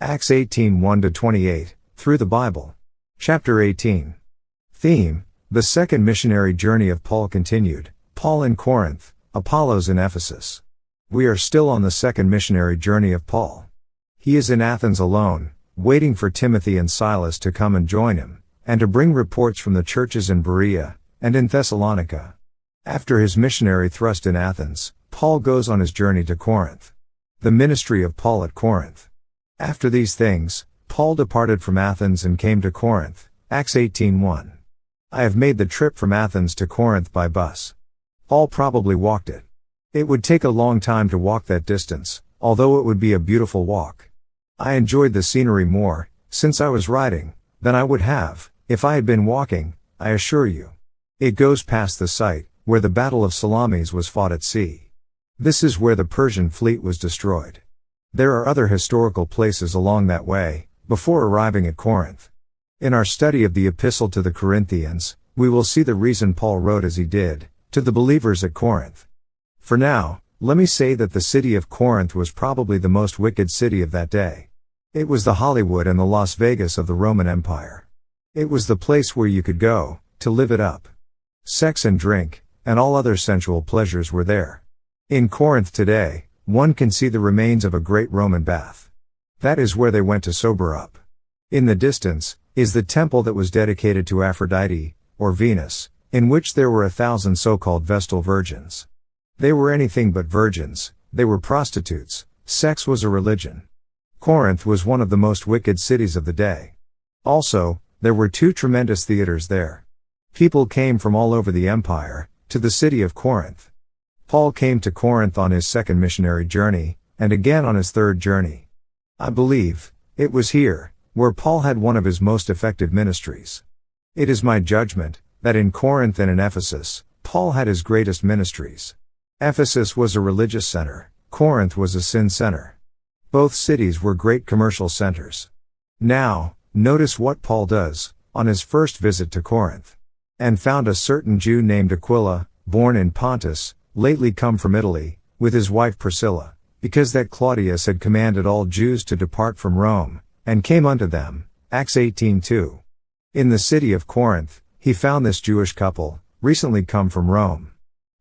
Acts 18 1-28, Through the Bible. Chapter 18. Theme: The second missionary journey of Paul continued, Paul in Corinth, Apollos in Ephesus. We are still on the second missionary journey of Paul. He is in Athens alone, waiting for Timothy and Silas to come and join him, and to bring reports from the churches in Berea, and in Thessalonica. After his missionary thrust in Athens, Paul goes on his journey to Corinth. The ministry of Paul at Corinth. After these things, Paul departed from Athens and came to Corinth, Acts 18:1. I have made the trip from Athens to Corinth by bus. Paul probably walked it. It would take a long time to walk that distance, although it would be a beautiful walk. I enjoyed the scenery more, since I was riding, than I would have, if I had been walking, I assure you. It goes past the site, where the Battle of Salamis was fought at sea. This is where the Persian fleet was destroyed. There are other historical places along that way, before arriving at Corinth. In our study of the Epistle to the Corinthians, we will see the reason Paul wrote as he did, to the believers at Corinth. For now, let me say that the city of Corinth was probably the most wicked city of that day. It was the Hollywood and the Las Vegas of the Roman Empire. It was the place where you could go, to live it up. Sex and drink, and all other sensual pleasures were there. In Corinth today, one can see the remains of a great Roman bath. That is where they went to sober up. In the distance, is the temple that was dedicated to Aphrodite, or Venus, in which there were 1,000 so-called Vestal virgins. They were anything but virgins, they were prostitutes, sex was a religion. Corinth was one of the most wicked cities of the day. Also, there were 2 tremendous theaters there. People came from all over the empire, to the city of Corinth. Paul came to Corinth on his second missionary journey, and again on his third journey. I believe, it was here, where Paul had one of his most effective ministries. It is my judgment, that in Corinth and in Ephesus, Paul had his greatest ministries. Ephesus was a religious center, Corinth was a sin center. Both cities were great commercial centers. Now, notice what Paul does, on his first visit to Corinth. And found a certain Jew named Aquila, born in Pontus, lately come from Italy, with his wife Priscilla, because that Claudius had commanded all Jews to depart from Rome, and came unto them, Acts 18:2. In the city of Corinth, he found this Jewish couple, recently come from Rome.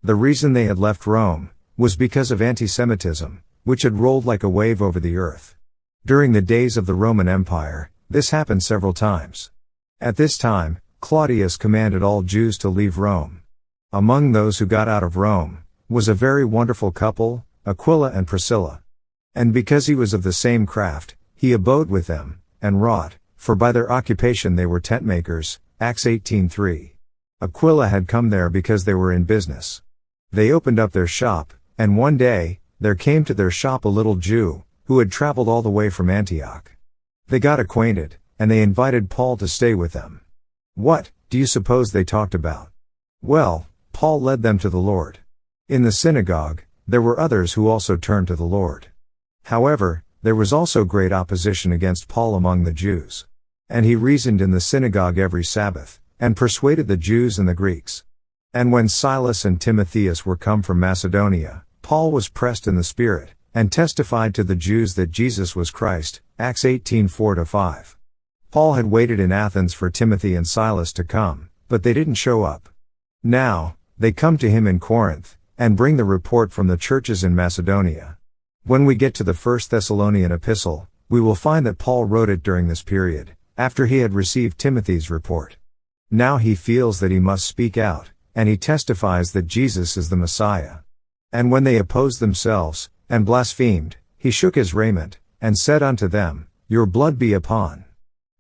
The reason they had left Rome, was because of anti-Semitism, which had rolled like a wave over the earth. During the days of the Roman Empire, this happened several times. At this time, Claudius commanded all Jews to leave Rome. Among those who got out of Rome, was a very wonderful couple, Aquila and Priscilla. And because he was of the same craft, he abode with them, and wrought, for by their occupation they were tent makers, Acts 18:3. Aquila had come there because they were in business. They opened up their shop, and one day, there came to their shop a little Jew, who had traveled all the way from Antioch. They got acquainted, and they invited Paul to stay with them. What, do you suppose they talked about? Well, Paul led them to the Lord. In the synagogue, there were others who also turned to the Lord. However, there was also great opposition against Paul among the Jews. And he reasoned in the synagogue every Sabbath, and persuaded the Jews and the Greeks. And when Silas and Timotheus were come from Macedonia, Paul was pressed in the Spirit, and testified to the Jews that Jesus was Christ, Acts 18:4-5. Paul had waited in Athens for Timothy and Silas to come, but they didn't show up. Now, they come to him in Corinth, and bring the report from the churches in Macedonia. When we get to the 1 Thessalonian epistle, we will find that Paul wrote it during this period, after he had received Timothy's report. Now he feels that he must speak out, and he testifies that Jesus is the Messiah. And when they opposed themselves, and blasphemed, he shook his raiment, and said unto them, Your blood be upon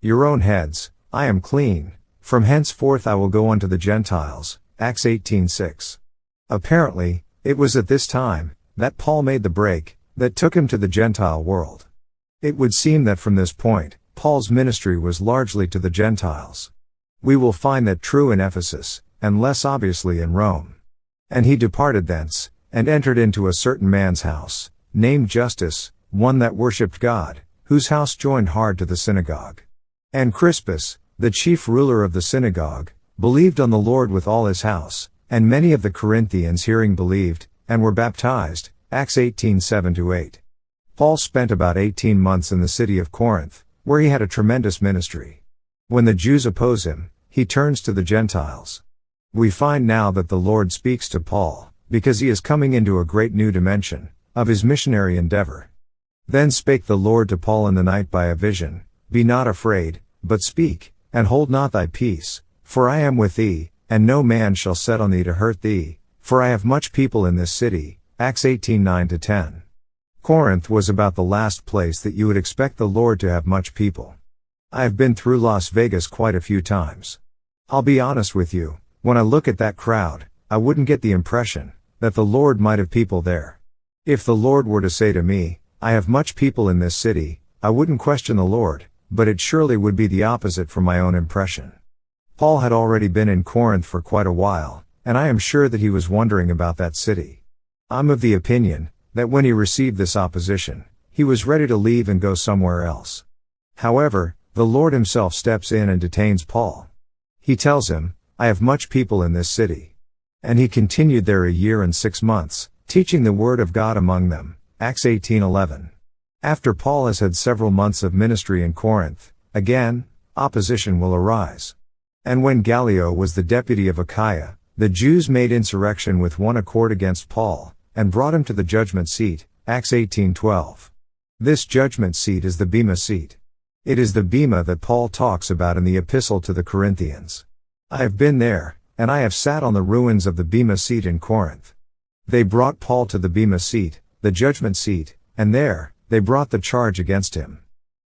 your own heads, I am clean, from henceforth I will go unto the Gentiles, Acts 18:6. Apparently, it was at this time, that Paul made the break, that took him to the Gentile world. It would seem that from this point, Paul's ministry was largely to the Gentiles. We will find that true in Ephesus, and less obviously in Rome. And he departed thence, and entered into a certain man's house, named Justus, one that worshipped God, whose house joined hard to the synagogue. And Crispus, the chief ruler of the synagogue, believed on the Lord with all his house, and many of the Corinthians hearing believed, and were baptized, Acts 18:7-8. Paul spent about 18 months in the city of Corinth, where he had a tremendous ministry. When the Jews oppose him, he turns to the Gentiles. We find now that the Lord speaks to Paul, because he is coming into a great new dimension of his missionary endeavor. Then spake the Lord to Paul in the night by a vision, Be not afraid, but speak, and hold not thy peace, for I am with thee, and no man shall set on thee to hurt thee, for I have much people in this city. Acts 18:9-10. Corinth was about the last place that you would expect the Lord to have much people. I have been through Las Vegas quite a few times. I'll be honest with you, when I look at that crowd, I wouldn't get the impression that the Lord might have people there. If the Lord were to say to me, I have much people in this city, I wouldn't question the Lord, but it surely would be the opposite from my own impression. Paul had already been in Corinth for quite a while, and I am sure that he was wondering about that city. I'm of the opinion that when he received this opposition, he was ready to leave and go somewhere else. However, the Lord himself steps in and detains Paul. He tells him, I have much people in this city. And he continued there 1 year and 6 months, teaching the word of God among them. Acts 18:11. After Paul has had several months of ministry in Corinth, again, opposition will arise. And when Gallio was the deputy of Achaia, the Jews made insurrection with one accord against Paul, and brought him to the judgment seat. Acts 18:12. This judgment seat is the Bema seat. It is the Bema that Paul talks about in the epistle to the Corinthians. I have been there, and I have sat on the ruins of the Bema seat in Corinth. They brought Paul to the Bema seat, the judgment seat, and there, they brought the charge against him,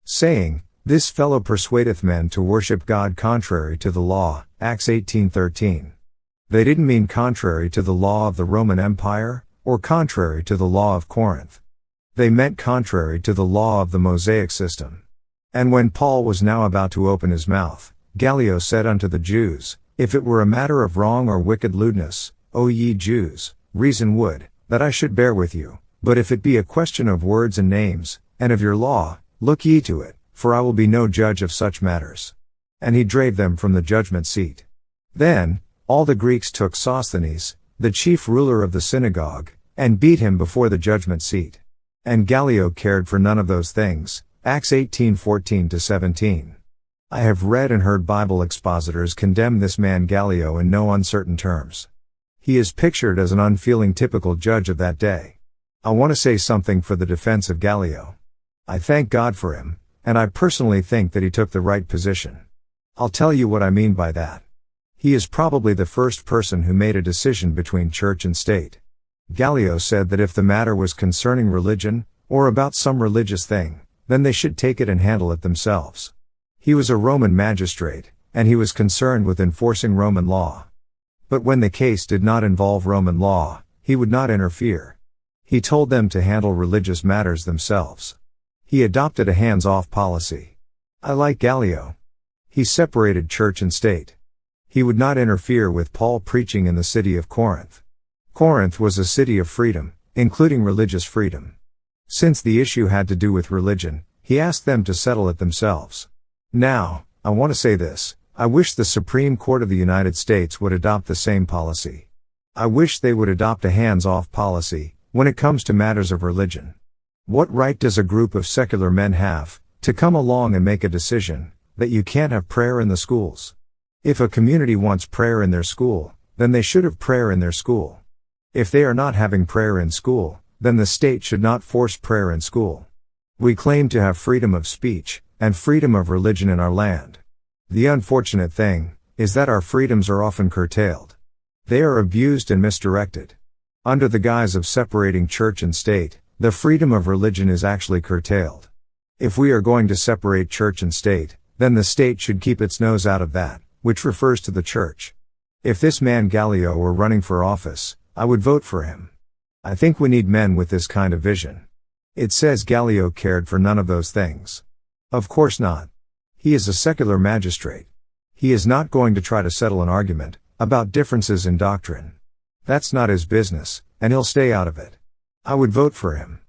saying, This fellow persuadeth men to worship God contrary to the law. Acts 18:13. They didn't mean contrary to the law of the Roman Empire, or contrary to the law of Corinth. They meant contrary to the law of the Mosaic system. And when Paul was now about to open his mouth, Gallio said unto the Jews, If it were a matter of wrong or wicked lewdness, O ye Jews, reason would, that I should bear with you, but if it be a question of words and names, and of your law, look ye to it, for I will be no judge of such matters. And he drave them from the judgment seat. Then, all the Greeks took Sosthenes, the chief ruler of the synagogue, and beat him before the judgment seat. And Gallio cared for none of those things. Acts 18:14-17. I have read and heard Bible expositors condemn this man Gallio in no uncertain terms. He is pictured as an unfeeling typical judge of that day. I want to say something for the defense of Gallio. I thank God for him, and I personally think that he took the right position. I'll tell you what I mean by that. He is probably the first person who made a decision between church and state. Gallio said that if the matter was concerning religion, or about some religious thing, then they should take it and handle it themselves. He was a Roman magistrate, and he was concerned with enforcing Roman law. But when the case did not involve Roman law, he would not interfere. He told them to handle religious matters themselves. He adopted a hands-off policy. I like Gallio. He separated church and state. He would not interfere with Paul preaching in the city of Corinth. Corinth was a city of freedom, including religious freedom. Since the issue had to do with religion, he asked them to settle it themselves. Now, I want to say this, I wish the Supreme Court of the United States would adopt the same policy. I wish they would adopt a hands-off policy, when it comes to matters of religion. What right does a group of secular men have, to come along and make a decision, that you can't have prayer in the schools? If a community wants prayer in their school, then they should have prayer in their school. If they are not having prayer in school, then the state should not force prayer in school. We claim to have freedom of speech, and freedom of religion in our land. The unfortunate thing, is that our freedoms are often curtailed. They are abused and misdirected. Under the guise of separating church and state, the freedom of religion is actually curtailed. If we are going to separate church and state, then the state should keep its nose out of that, which refers to the church. If this man Gallio were running for office, I would vote for him. I think we need men with this kind of vision. It says Gallio cared for none of those things. Of course not. He is a secular magistrate. He is not going to try to settle an argument about differences in doctrine. That's not his business, and he'll stay out of it. I would vote for him.